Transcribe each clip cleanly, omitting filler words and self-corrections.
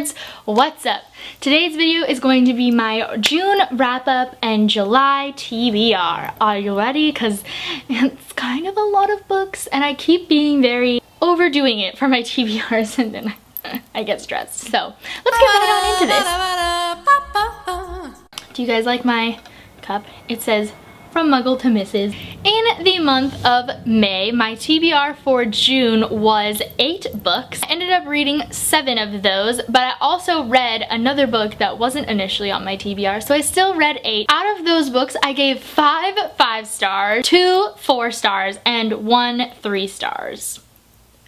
nerds, what's up? Today's video is going to be my June wrap-up and July TBR. Are you ready? Because it's kind of a lot of books and I keep being very overdoing it for my TBRs and then I get stressed. So let's get right on into this. Do you guys like my cup? It says From Muggle to Mrs. In the month of May, my TBR for June was 8 books. I ended up reading 7 of those, but I also read another book that wasn't initially on my TBR, so I still read 8. Out of those books, I gave 5 5 stars, 2 4 stars, and 1 3 stars.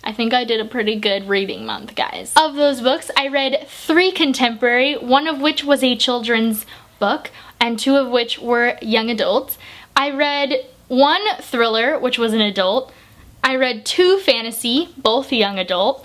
I think I did a pretty good reading month, guys. Of those books, I read 3 contemporary, one of which was a children's book, and 2 of which were young adults. I read 1 thriller, which was an adult. I read 2 fantasy, both young adult.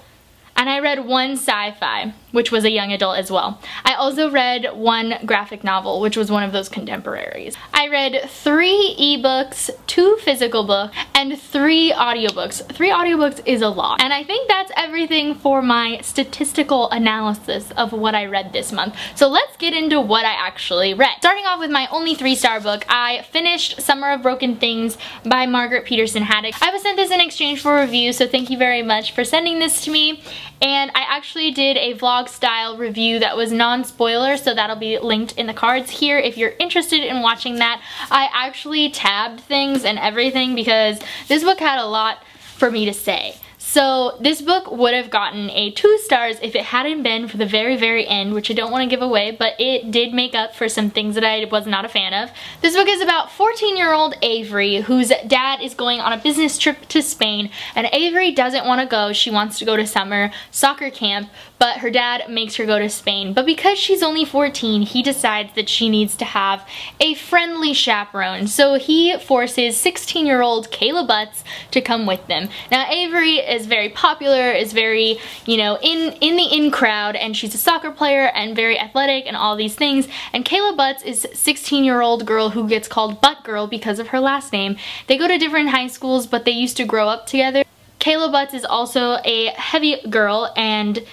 And I read 1 sci-fi, which was a young adult as well. I also read 1 graphic novel, which was one of those contemporaries. I read 3 ebooks, 2 physical books, and 3 audiobooks. 3 audiobooks is a lot. And I think that's everything for my statistical analysis of what I read this month. So let's get into what I actually read. Starting off with my only 3-star book, I finished Summer of Broken Things by Margaret Peterson Haddock. I was sent this in exchange for review, so thank you very much for sending this to me. And I actually did a vlog style review that was non-spoiler, so that'll be linked in the cards here if you're interested in watching that. I actually tabbed things and everything because this book had a lot for me to say. So this book would have gotten a 2 stars if it hadn't been for the very end, which I don't want to give away, but it did make up for some things that I was not a fan of. This book is about 14-year-old Avery, whose dad is going on a business trip to Spain, and Avery doesn't want to go. She wants to go to summer soccer camp, but her dad makes her go to Spain. But because she's only 14, he decides that she needs to have a friendly chaperone. So he forces 16-year-old Kayla Butts to come with them. Now Avery is very popular, is very, you know, in the in crowd, and she's a soccer player and very athletic and all these things. And Kayla Butts is 16-year-old girl who gets called Butt Girl because of her last name. They go to different high schools, but they used to grow up together. Kayla Butts is also a heavy girl, and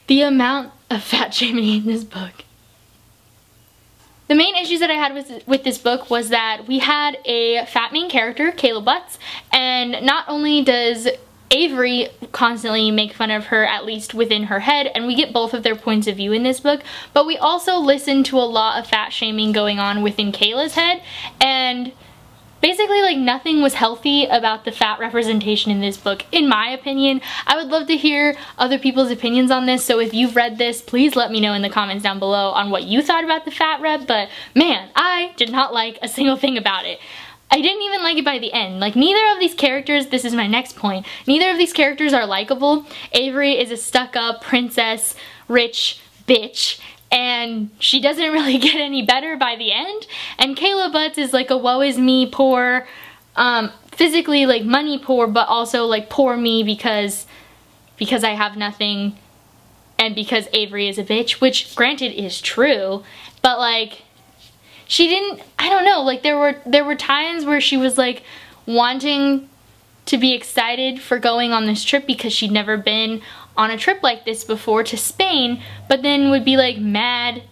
the amount of fat shaming in this book. The main issues that I had with this book was that we had a fat main character, Kayla Butts, and not only does Avery constantly make fun of her, at least within her head, and we get both of their points of view in this book, but we also listen to a lot of fat shaming going on within Kayla's head, and basically, like, nothing was healthy about the fat representation in this book, in my opinion. I would love to hear other people's opinions on this, so if you've read this, please let me know in the comments down below on what you thought about the fat rep, but man, I did not like a single thing about it. I didn't even like it by the end. Like, neither of these characters, this is my next point, neither of these characters are likable. Avery is a stuck-up, princess, rich bitch, and she doesn't really get any better by the end. And Kayla Butts is like a woe is me poor, physically like money poor, but also like poor me because I have nothing and because Avery is a bitch, which granted is true, but like she didn't, I don't know, like there were times where she was like wanting to be excited for going on this trip because she'd never been on a trip like this before to Spain, but then would be like mad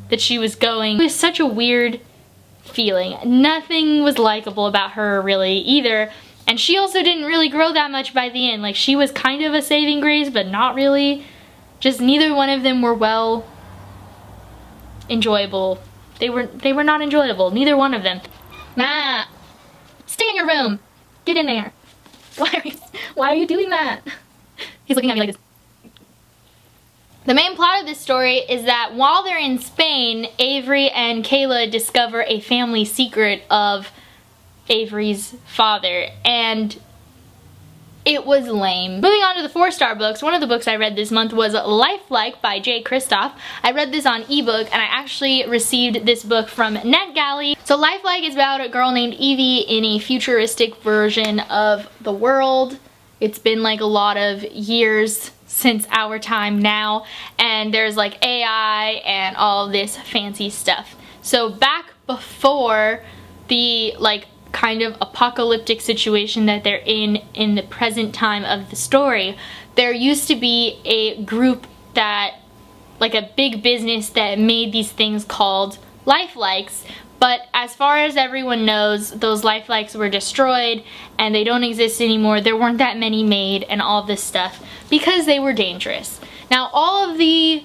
that she was going. It was such a weird feeling. Nothing was likable about her really either, and she also didn't really grow that much by the end. Like, she was kind of a saving grace, but not really. Just neither one of them were well enjoyable. They were not enjoyable, neither one of them. Nah, stay in your room. Get in there. Why are you doing that? He's looking at me like this. The main plot of this story is that while they're in Spain, Avery and Kayla discover a family secret of Avery's father, and it was lame. Moving on to the 4-star books, one of the books I read this month was Lifelike by J. Kristoff. I read this on ebook, and I actually received this book from NetGalley. So Lifelike is about a girl named Evie in a futuristic version of the world. It's been like a lot of years since our time now, and there's like AI and all this fancy stuff. So back before the like kind of apocalyptic situation that they're in the present time of the story, there used to be a group like a big business that made these things called lifelikes. But as far as everyone knows, those lifelikes were destroyed and they don't exist anymore. There weren't that many made and all this stuff because they were dangerous. Now, all of the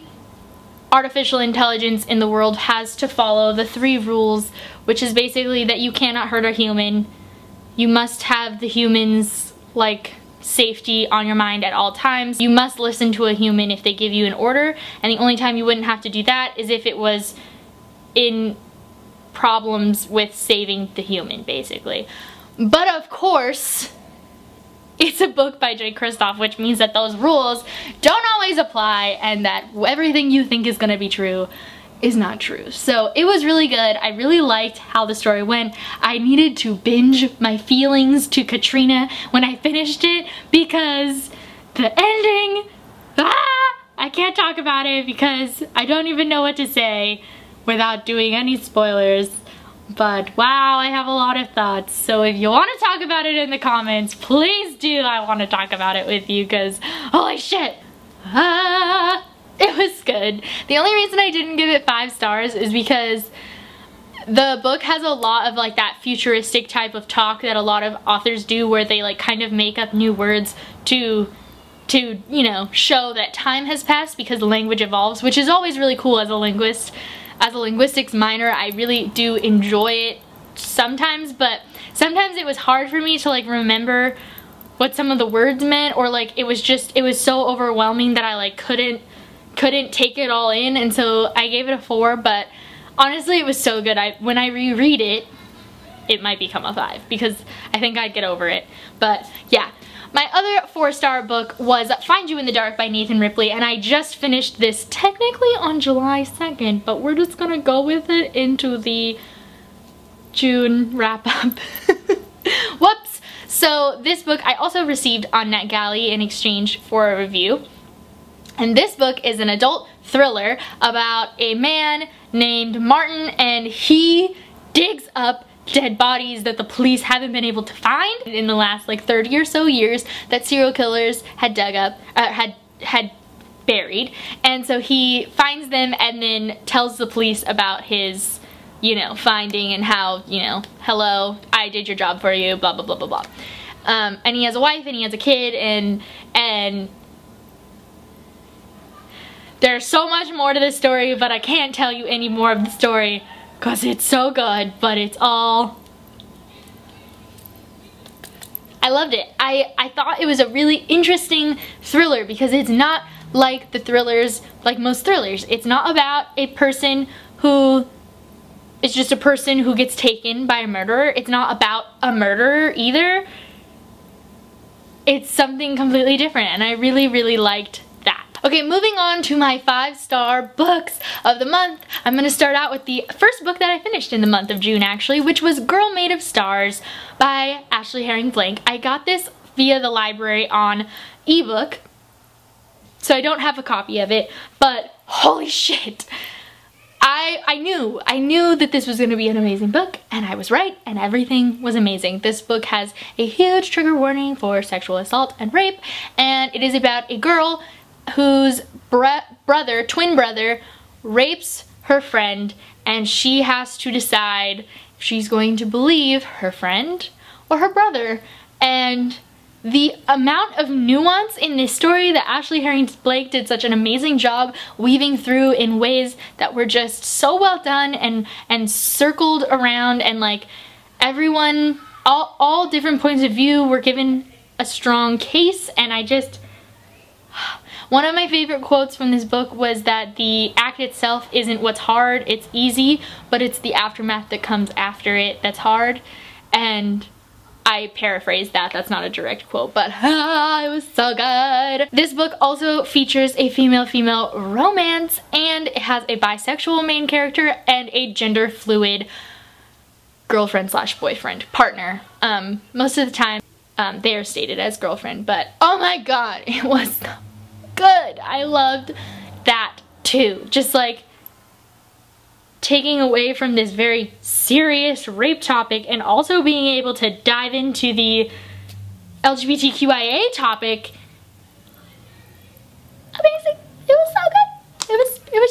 artificial intelligence in the world has to follow the 3 rules, which is basically that you cannot hurt a human. You must have the human's like safety on your mind at all times. You must listen to a human if they give you an order, and the only time you wouldn't have to do that is if it was in problems with saving the human, basically. But of course, it's a book by J. Kristoff, which means that those rules don't always apply and that everything you think is going to be true is not true. So it was really good. I really liked how the story went. I needed to binge my feelings to Katrina when I finished it because the ending, I can't talk about it because I don't even know what to say without doing any spoilers. But wow, I have a lot of thoughts. So if you want to talk about it in the comments, please do. I want to talk about it with you because holy shit. It was good. The only reason I didn't give it 5 stars is because the book has a lot of like that futuristic type of talk that a lot of authors do where they like kind of make up new words to you know, show that time has passed because the language evolves, which is always really cool as a linguist. As a linguistics minor, I really do enjoy it sometimes, but sometimes it was hard for me to like remember what some of the words meant, or like it was so overwhelming that I like couldn't take it all in, and so I gave it a 4, but honestly it was so good. When I reread it, it might become a 5 because I think I'd get over it. But yeah. My other 4-star book was Find You in the Dark by Nathan Ripley, and I just finished this technically on July 2nd, but we're just gonna go with it into the June wrap-up. Whoops! So this book I also received on NetGalley in exchange for a review. And this book is an adult thriller about a man named Martin, and he digs up dead bodies that the police haven't been able to find in the last like 30 or so years that serial killers had dug up, had buried. And so he finds them and then tells the police about his, you know, finding and how, you know, hello, I did your job for you, blah, blah, blah, blah, blah. And he has a wife and he has a kid, and there's so much more to this story, but I can't tell you any more of the story because it's so good, but it's all... I loved it. I thought it was a really interesting thriller because it's not like the thrillers, like most thrillers. It's not about a person who is just a person who gets taken by a murderer. It's not about a murderer either. It's something completely different, and I really, really liked that. Okay, moving on to my 5-star books of the month. I'm gonna start out with the first book that I finished in the month of June, actually, which was Girl Made of Stars by Ashley Herring Blank. I got this via the library on ebook, so I don't have a copy of it, but holy shit. I knew that this was gonna be an amazing book, and I was right, and everything was amazing. This book has a huge trigger warning for sexual assault and rape, and it is about a girl whose twin brother rapes her friend, and she has to decide if she's going to believe her friend or her brother. And the amount of nuance in this story that Ashley Herring Blank did such an amazing job weaving through in ways that were just so well done and circled around, and like everyone, all different points of view were given a strong case. And I just... One of my favorite quotes from this book was that the act itself isn't what's hard, it's easy, but it's the aftermath that comes after it that's hard. And I paraphrased that, that's not a direct quote, but it was so good. This book also features a female-female romance, and it has a bisexual main character and a gender-fluid girlfriend/boyfriend partner. Most of the time they are stated as girlfriend, but oh my god, it was good. I loved that too. Just like taking away from this very serious rape topic and also being able to dive into the LGBTQIA topic. Amazing. It was so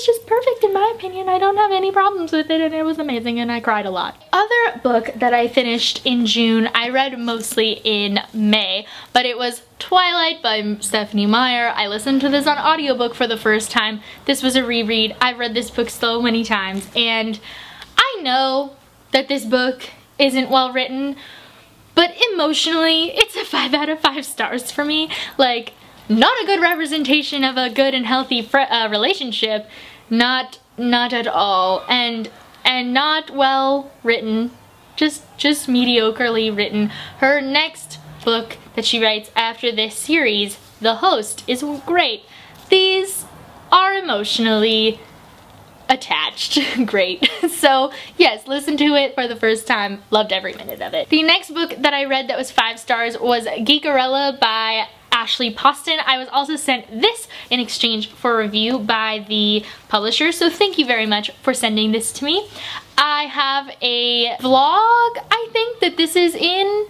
just perfect in my opinion. I don't have any problems with it, and it was amazing, and I cried a lot. Other book that I finished in June, I read mostly in May, but it was Twilight by Stephanie Meyer. I listened to this on audiobook for the first time. This was a reread. I've read this book so many times, and I know that this book isn't well written, but emotionally, it's a 5 out of 5 stars for me. Like, not a good representation of a good and healthy relationship. Not at all. And not well written. Just mediocrely written. Her next book that she writes after this series, The Host, is great. These are emotionally attached. Great. So yes, listen to it for the first time. Loved every minute of it. The next book that I read that was 5 stars was Geekerella by Ashley Poston. I was also sent this in exchange for a review by the publisher, so thank you very much for sending this to me. I have a vlog, I think, that this is in,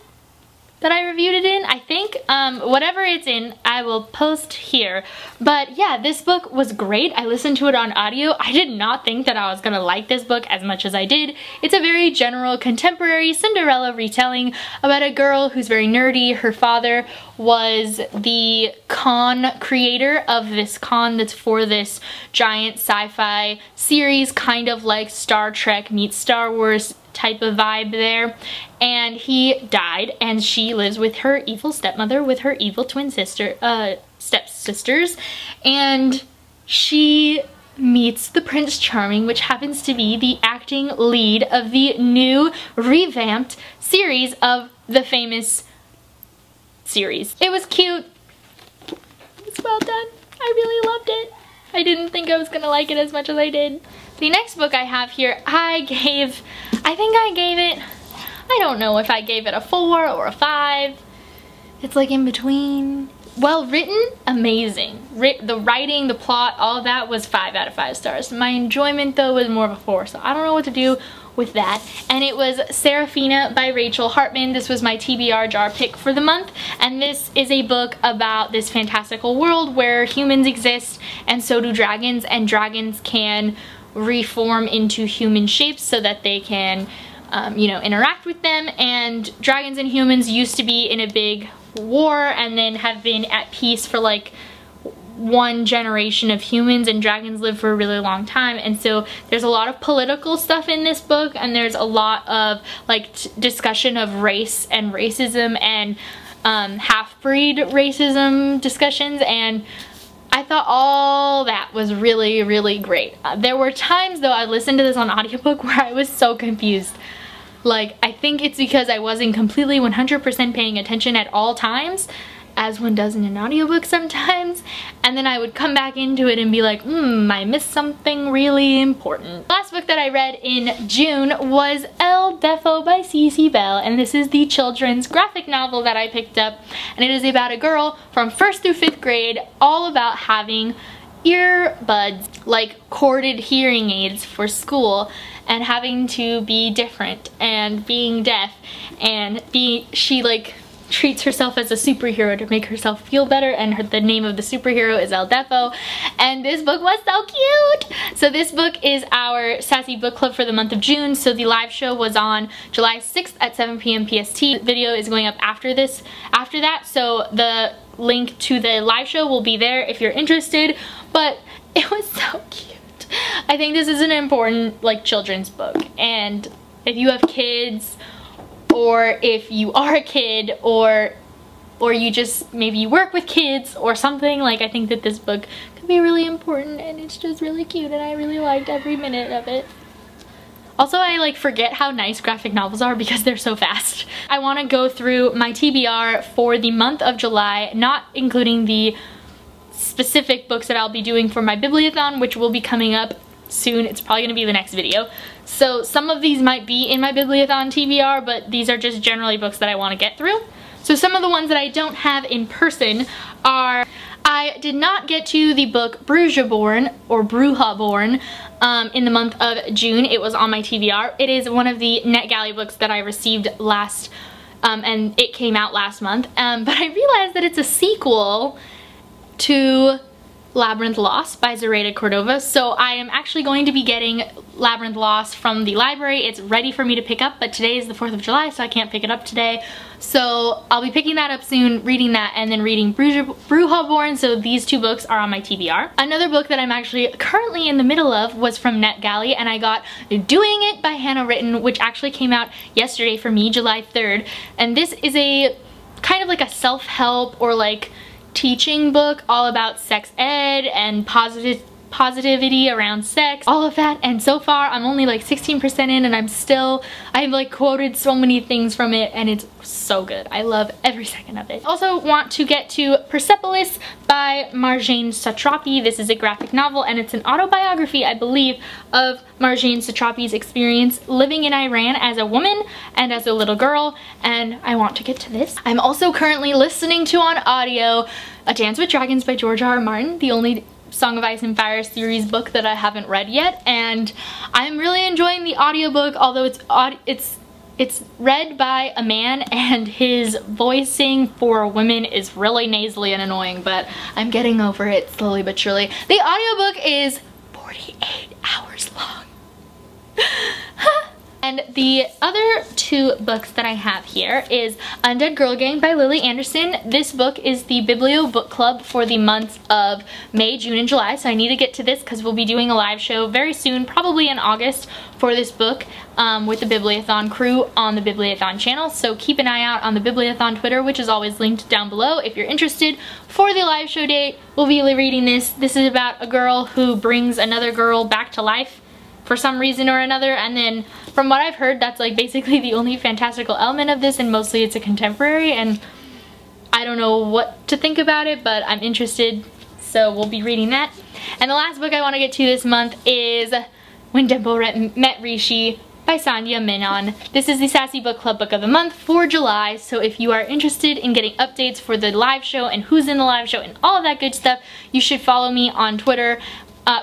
that I reviewed it in, I think. Whatever it's in, I will post here. But yeah, this book was great. I listened to it on audio. I did not think that I was gonna like this book as much as I did. It's a very general contemporary Cinderella retelling about a girl who's very nerdy. Her father was the con creator of this con that's for this giant sci-fi series, kind of like Star Trek meets Star Wars type of vibe there, and he died, and she lives with her evil stepmother with her evil twin sister, stepsisters, and she meets the Prince Charming, which happens to be the acting lead of the new revamped series of the famous series. It was cute. It's well done. I really loved it. I didn't think I was gonna like it as much as I did. The next book I have here, I think I gave it, I don't know if I gave it a 4 or a 5. It's like in between. Well written, amazing. The writing, the plot, all of that was 5 out of 5 stars. My enjoyment though was more of a 4, so I don't know what to do with that. And it was Seraphina by Rachel Hartman. This was my TBR jar pick for the month, and this is a book about this fantastical world where humans exist and so do dragons, and dragons can reform into human shapes so that they can you know, interact with them. And dragons and humans used to be in a big war and then have been at peace for like one generation of humans, and dragons live for a really long time. And so there's a lot of political stuff in this book, and there's a lot of like discussion of race and racism and half-breed racism discussions, and I thought all that was really, really great. There were times though I listened to this on audiobook where I was so confused. Like, I think it's because I wasn't completely 100% paying attention at all times, as one does in an audiobook sometimes, and then I would come back into it and be like, I missed something really important. The last book that I read in June was El Defo by Cece Bell, and this is the children's graphic novel that I picked up, and it is about a girl from 1st through 5th grade, all about having earbuds, like corded hearing aids for school, and having to be different and being deaf, and she like treats herself as a superhero to make herself feel better, and the name of the superhero is El Defo, and this book was so cute. So this book is our Sassy book club for the month of June. So the live show was on July 6th at 7 p.m. PST. The video is going up after that, so the link to the live show will be there if you're interested, but it was so cute. I think this is an important like children's book, and if you have kids, or if you are a kid, or you just, maybe you work with kids or something, like I think that this book could be really important, and it's just really cute, and I really liked every minute of it. Also, I like forget how nice graphic novels are because they're so fast. I want to go through my TBR for the month of July, not including the specific books that I'll be doing for my Bibliothon, which will be coming up soon. It's probably going to be the next video. So some of these might be in my Bibliothon TBR, but these are just generally books that I want to get through. So some of the ones that I don't have in person are, I did not get to the book Brujaborn or Brujaborn in the month of June. It was on my TBR. It is one of the NetGalley books that I received last, and it came out last month. But I realized that it's a sequel to Labyrinth Lost by Zoraida Cordova. So I am actually going to be getting Labyrinth Lost from the library. It's ready for me to pick up, but today is the 4th of July, so I can't pick it up today. So I'll be picking that up soon, reading that, and then reading Brujaborn. So these two books are on my TBR. Another book that I'm actually currently in the middle of was from NetGalley, and I got Doing It by Hannah Written, which actually came out yesterday for me, July 3rd. And this is a kind of like a self-help or like teaching book all about sex ed and positivity around sex, all of that. And so far I'm only like 16% in, and I've like quoted so many things from it, and it's so good. I love every second of it. Also want to get to Persepolis by Marjane Satrapi. This is a graphic novel, and it's an autobiography, I believe, of Marjane Satrapi's experience living in Iran as a woman and as a little girl, and I want to get to this. I'm also currently listening to on audio A Dance with Dragons by George R. R. Martin, the only Song of Ice and Fire series book that I haven't read yet, and I'm really enjoying the audiobook, although it's read by a man and his voicing for women is really nasally and annoying, but I'm getting over it slowly but surely. The audiobook is 48 hours long. And the other two books that I have here is Undead Girl Gang by Lily Anderson. This book is the Bibliobook Club for the months of May, June, and July, so I need to get to this because we'll be doing a live show very soon, probably in August, for this book with the Bibliothon crew on the Bibliothon channel. So keep an eye out on the Bibliothon Twitter, which is always linked down below if you're interested. For the live show date, we'll be reading this. This is about a girl who brings another girl back to life for some reason or another, and then from what I've heard, that's like basically the only fantastical element of this, and mostly it's a contemporary, and I don't know what to think about it, but I'm interested, so we'll be reading that. And the last book I want to get to this month is When Dimple Met Rishi by Sandhya Menon. This is the Sassy Book Club book of the month for July, so if you are interested in getting updates for the live show and who's in the live show and all of that good stuff, you should follow me on Twitter.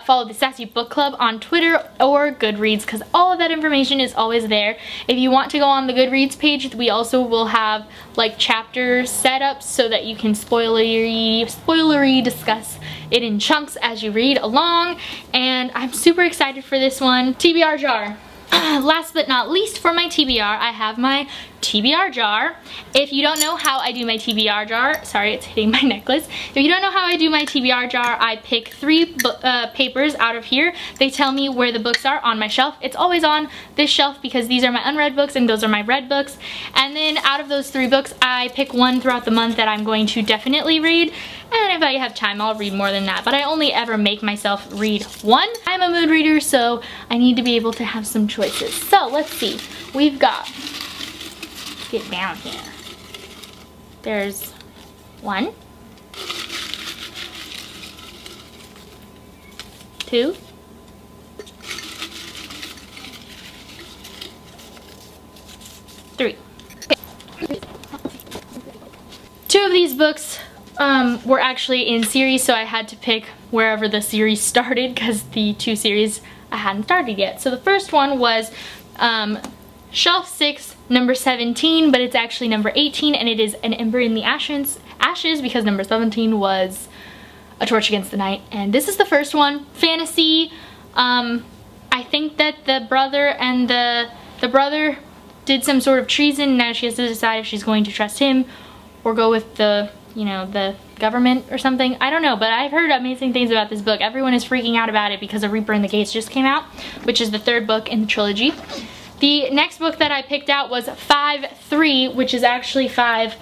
Follow the Sassy Book Club on Twitter or Goodreads, because all of that information is always there. If you want to go on the Goodreads page, we also will have like chapters set up so that you can spoilery discuss it in chunks as you read along, and I'm super excited for this one. TBR jar. Last but not least, for my TBR, I have my TBR jar. If you don't know how I do my TBR jar, sorry, it's hitting my necklace. If you don't know how I do my TBR jar, I pick 3 papers out of here. They tell me where the books are on my shelf. It's always on this shelf because these are my unread books and those are my read books. And then out of those 3 books, I pick one throughout the month that I'm going to definitely read. And if I have time, I'll read more than that. But I only ever make myself read one. I'm a mood reader, so I need to be able to have some choices. So let's see. We've got, get down here. There's 1, 2, 3. 2 of these books were actually in series, so I had to pick wherever the series started because the 2 series I hadn't started yet. So the first one was Shelf 6, number 17, but it's actually number 18, and it is An Ember in the Ashes because number 17 was A Torch Against the Night. And this is the first one. Fantasy. I think that the brother and the brother did some sort of treason. Now she has to decide if she's going to trust him or go with the, you know, the government or something. I don't know, but I've heard amazing things about this book. Everyone is freaking out about it because A Reaper in the Gates just came out, which is the 3rd book in the trilogy. The next book that I picked out was 5-3, which is actually 5-5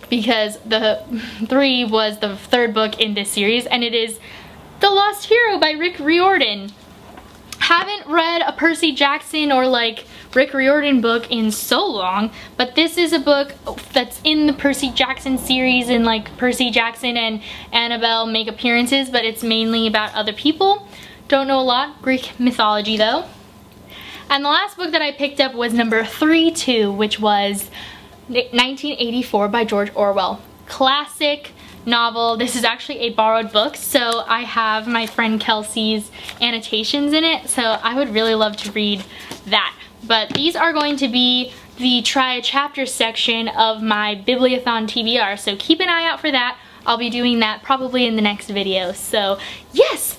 because the 3 was the 3rd book in this series, and it is The Lost Hero by Rick Riordan. Haven't read a Percy Jackson or like Rick Riordan book in so long, but this is a book that's in the Percy Jackson series, and like Percy Jackson and Annabelle make appearances, but it's mainly about other people. Don't know a lot. Greek mythology though. And the last book that I picked up was number 32, which was 1984 by George Orwell. Classic novel. This is actually a borrowed book, so I have my friend Kelsey's annotations in it, so I would really love to read that. But these are going to be the try a chapter section of my Bibliothon TBR, so keep an eye out for that. I'll be doing that probably in the next video. So yes!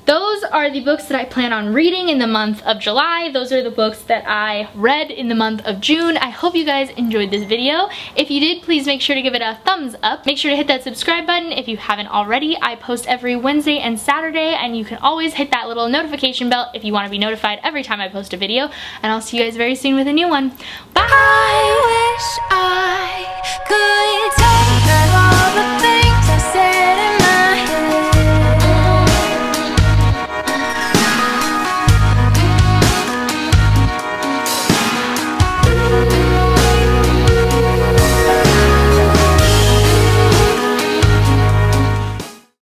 Those are the books that I plan on reading in the month of July. Those are the books that I read in the month of June. I hope you guys enjoyed this video. If you did, please make sure to give it a thumbs up. Make sure to hit that subscribe button if you haven't already. I post every Wednesday and Saturday, and you can always hit that little notification bell if you want to be notified every time I post a video. And I'll see you guys very soon with a new one. Bye! I wish I could